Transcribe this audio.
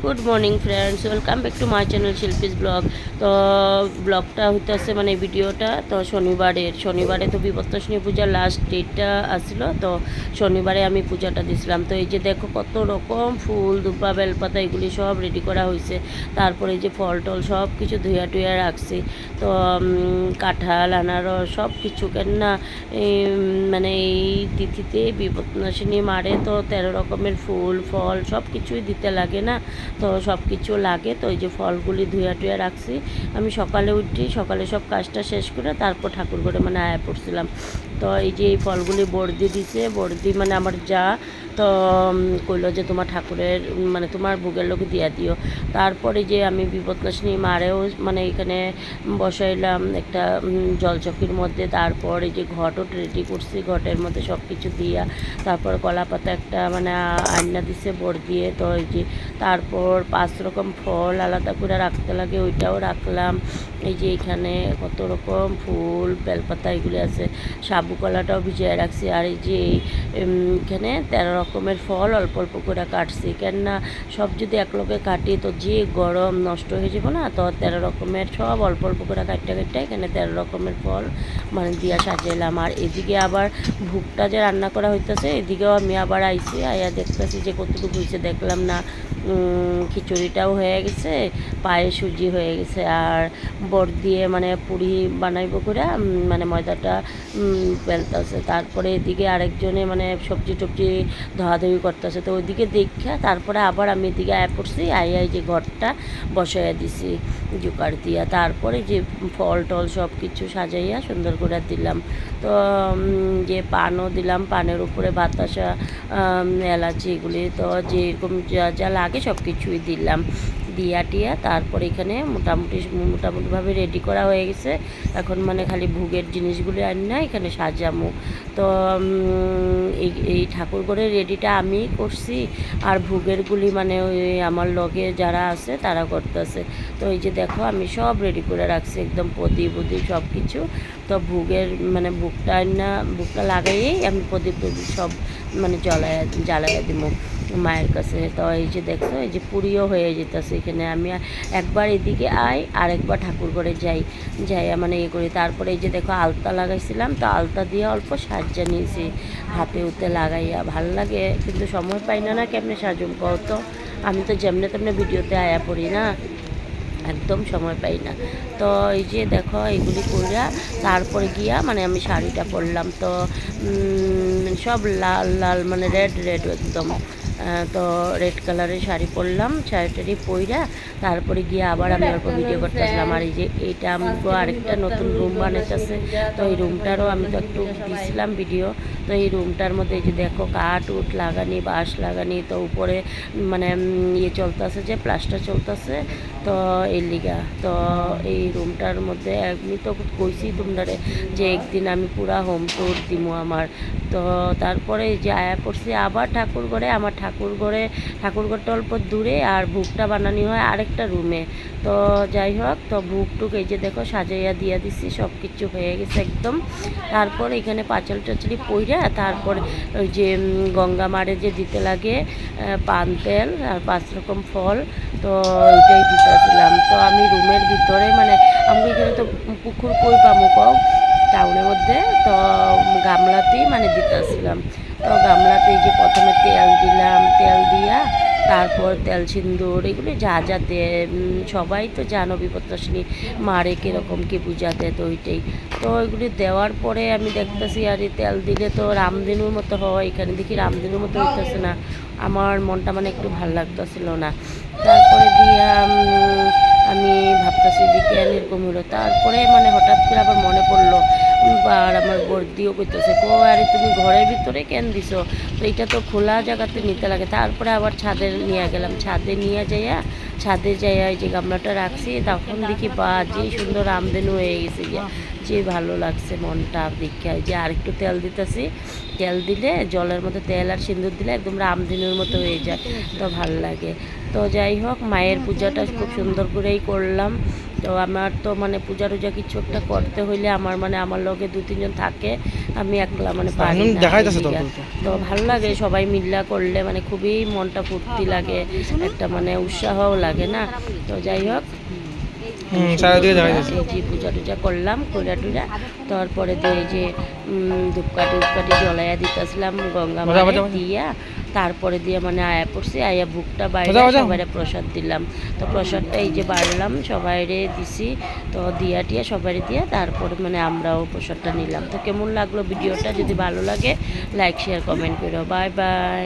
Good morning friends, welcome back to my channel Shilpi's blog. তো ব্লগটা হইতেছে মানে ভিডিওটা তো শনিবারে তো বিপত্তারিণী পূজার লাস্ট ডেটটা আসলো। তো শনিবারে আমি পূজাটা দিছিলাম। তো এই যে দেখো কত রকম ফুল দুব্বা বেলপাতা এগুলি সব রেডি করা হয়েছে। তারপরে এই যে ফল টল সব কিছু ধুয়া টুয়া রাখছি। তো কাঁঠাল আনারস সব কিছু কেননা মানে এই তিথিতে বিপত্তারিণী মারে তো 13 রকমের ফুল ফল সব কিছুই দিতে লাগে না। তো সব কিছু লাগে। তো এই যে ফলগুলি ধুয়া টুয়া রাখছি। আমি সকালে উঠি, সকালে সব কাজটা শেষ করে তারপর ঠাকুর ঘরে মানে আয়া পড়ছিলাম। তো এই যে এই ফলগুলি বর্দি দিছে, বর্দি মানে আমার যা তো কইলো যে তোমার ঠাকুরের মানে তোমার ভোগের লোকে দিয়া দিও। তারপরে যে আমি বিপত্তারিণী মারেও মানে এখানে বসাইলাম একটা জলচকির মধ্যে। তারপর এই যে ঘটও রেডি করছি, ঘটের মধ্যে সব কিছু দিয়া তারপর কলা পাতা একটা মানে আয়না দিছে বড় দিয়ে। তো এই যে তারপর 5 রকম ফল আলাদা করে রাখতে লাগে, ওইটাও রাখলাম। এই যে এখানে কত রকম ফুল বেলপাতা এগুলি আছে, সাবু কলাটাও ভিজিয়ে রাখছি। আর এই যে এখানে 13 রকমের ফল অল্প অল্প করে কাটছি, কেননা সব যদি একলগে কাটি তো যে গরম নষ্ট হয়ে যাবে না। তো 13 রকমের সব অল্প অল্প করে কাটতে কাটতে এখানে 13 রকমের ফল মানে দিয়া সাজাইলাম। আর এদিকে আবার ভুগটা যে রান্না করা হইতেছে, এদিকেও আমি আবার আইছি, আয়া দেখতেছি যে কতটুকু হয়েছে। দেখলাম না খিচুড়িটাও হয়ে গেছে, পায়ে সুজি হয়ে গেছে। আর বড় দিয়ে মানে পুরি বানাইব করে মানে ময়দাটা বেলতেছে। তারপরে এদিকে আরেকজনে মানে সবজি টবজি ধোয়াধুয়ি করতেছে। তো ওইদিকে দেখা তারপরে আবার আমি এদিকে আয়া পড়ছি, আয়া যে ঘরটা বসাইয়া দিছি জোকার দিয়া। তারপরে যে ফল টল সব কিছু সাজাইয়া সুন্দর করে দিলাম। তো যে পানও দিলাম, পানের উপরে বাতাসা এলাচি এগুলি তো যেরকম যা যা লাগে সব কিছুই দিলাম দিয়া টিয়া। তারপর এখানে মোটামুটিভাবে রেডি করা হয়ে গেছে। এখন মানে খালি ভোগের জিনিসগুলি আনি না এখানে সাজামো। তো এই ঠাকুর ঘরের রেডিটা আমি করছি, আর ভোগেরগুলি মানে ওই আমার লগে যারা আছে তারা করতেছে। তো এই যে দেখো আমি সব রেডি করে রাখছি একদম প্রদীপ সব কিছু। তো ভোগের মানে বুকটা লাগাইয়েই আমি প্রদীপ সব মানে জ্বালাইয়া দিব মায়ের কাছে। তো এই যে দেখছো এই যে পুরিও হয়ে যেতেছে এখানে। আমি একবার এদিকে আর একবার ঠাকুর ঘরে যাইয়া মানে ইয়ে করি। তারপরে এই যে দেখো আলতা লাগাইছিলাম, তো আলতা দিয়ে অল্প সাজা নিয়েছি হাতে উতে লাগাইয়া। ভাল লাগে কিন্তু সময় পাই না কেমনে সাজুম কও তো। আমি তো যেমনে তেমনি ভিডিওতে আয়া পড়ি না, একদম সময় পাই না। তো এই যে দেখো এগুলি করিয়া তারপরে গিয়া মানে আমি শাড়িটা পরলাম। তো সব লাল লাল মানে রেড একদম। তো রেড কালারের শাড়ি পরলাম, শাড়িটারি পইরা তারপরে গিয়ে আবার আমি অল্প ভিডিও করতেছিলাম। আর এই যে এইটা আমাকে আরেকটা নতুন রুম বানাইতেছে। তো এই রুমটারও আমি তো একটু দিয়েছিলাম ভিডিও। তো এই রুমটার মধ্যে এই যে দেখো কাঠ উঠ লাগানি, বাঁশ লাগানি। তো উপরে মানে ইয়ে চলতেছে যে প্লাস্টার চলতেছে। তো এই লিগা তো এই রুমটার মধ্যে আমি তো কইছি তোমরা যে একদিন আমি পুরা হোম ট্যুর দিব আমার। তো তারপরে যে আয়া পড়ছি আবার ঠাকুর ঘরটা অল্প দূরে, আর ভোগটা বানানি হয় আরেকটা রুমে। তো যাই হোক, তো ভোগটুক এই যে দেখো সাজাইয়া দিয়া দিছি, সব কিছু হয়ে গেছে একদম। তারপর এখানে পাঁচাল টাচালি পইরা তারপর ওই যে গঙ্গা মারে যে দিতে লাগে পান তেল আর 5 রকম ফল, তো ওইটাই দিতেছিলাম। তো আমি রুমের ভিতরে মানে আমি এখানে তো পুকুর কই পামু কও টাউনের মধ্যে, তো গামলাতেই মানে দিতেছিলাম। তো গামলাতে যে প্রথমে তেল দিলাম, তেল দিয়া তারপর তেল সিন্দুর এগুলি যা যা দেয় সবাই তো জানো বিপত্তারিণী মারে কীরকম কী পূজা দেয়। তো ওইটাই তো ওইগুলি দেওয়ার পরে আমি দেখতেছি আর এই তেল দিলে তো রামধেনুর মতো হয়, এখানে দেখি রামধেনুর মতো হইতেছে না। আমার মনটা মানে একটু ভাল লাগতেছিল না। তারপরে দিয়া আমি ভাবতেছি যে কেন এরকম হলো। তারপরে মানে হঠাৎ করে আবার মনে পড়লো, আর আমার বর্দিও কইতেছে আরে তুমি ঘরের ভিতরে কেন দিছো, তো এটা তো খোলা জায়গাতে নিতে লাগে। তারপরে আবার ছাদে নিয়ে গেলাম, ছাদে যাইয়া এই যে গামলাটা রাখছি, তখন দেখি বা যে সুন্দর রামধেনু হয়ে গেছে গিয়া, যে ভালো লাগছে মনটা দেখে। যে আরেকটু তেল দিতেছি, তেল দিলে জলের মধ্যে তেল আর সিন্দুর দিলে একদম রামধেনুর মতো হয়ে যায়, তো ভালো লাগে। তো যাই হোক মায়ের পূজাটা খুব সুন্দর করেই করলাম। তো আমার তো মানে পূজা টুজা কিছু একটা করতে হইলে আমার লগে 2-3 জন থাকে, আমি একলা পারি না। তো ভালো লাগে সবাই মিল্লা করলে, খুবই মনটা ফুর্তি লাগে, একটা উৎসাহও লাগে না। তো যাই হোক এই যে পূজা টুজা করলাম কইরা টুইরা, তারপরে দিয়ে এই যে ধূপকাঠি জ্বলাইয়া দিতেছিলাম গঙ্গা মায়ের দিয়া, তারপরে দিয়ে আয়া পড়ছি, আয়া বুকটা বাইরে সবাই প্রসাদ দিলাম। তো প্রসাদটা এই যে বাড়লাম সবাইরে দিছি, তো দিয়া টিয়া সবাই দিয়া তারপরে আমরাও প্রসাদটা নিলাম। তো কেমন লাগলো ভিডিওটা? যদি ভালো লাগে লাইক শেয়ার কমেন্ট করো। Bye bye.